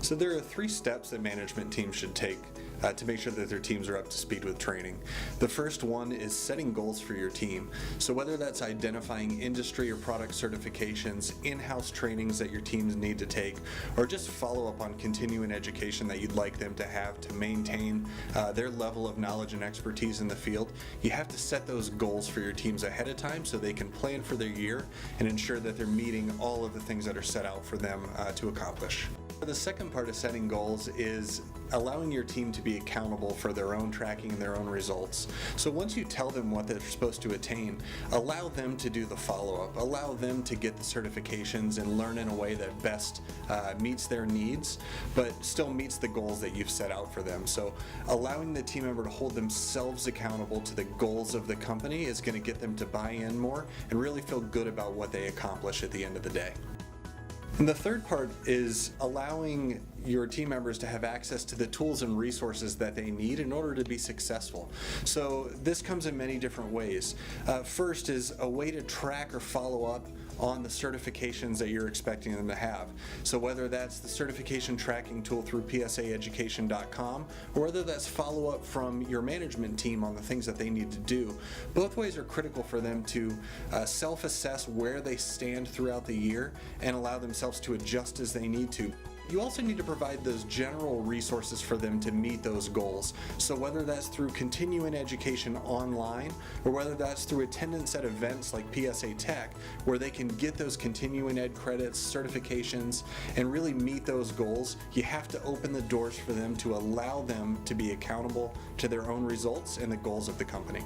So there are 3 steps that management teams should take to make sure that their teams are up to speed with training. The first one is setting goals for your team. So whether that's identifying industry or product certifications, in-house trainings that your teams need to take, or just follow up on continuing education that you'd like them to have to maintain their level of knowledge and expertise in the field, you have to set those goals for your teams ahead of time so they can plan for their year and ensure that they're meeting all of the things that are set out for them to accomplish. The second part of setting goals is allowing your team to be accountable for their own tracking and their own results. So once you tell them what they're supposed to attain, allow them to do the follow-up, allow them to get the certifications and learn in a way that best meets their needs, but still meets the goals that you've set out for them. So allowing the team member to hold themselves accountable to the goals of the company is going to get them to buy in more and really feel good about what they accomplish at the end of the day. And the third part is allowing your team members to have access to the tools and resources that they need in order to be successful. So this comes in many different ways. First is a way to track or follow up on the certifications that you're expecting them to have. So whether that's the certification tracking tool through psaeducation.com or whether that's follow up from your management team on the things that they need to do, both ways are critical for them to self-assess where they stand throughout the year and allow themselves to adjust as they need to. You also need to provide those general resources for them to meet those goals. So whether that's through continuing education online or whether that's through attendance at events like PSA Tech, where they can get those continuing ed credits, certifications, and really meet those goals, you have to open the doors for them to allow them to be accountable to their own results and the goals of the company.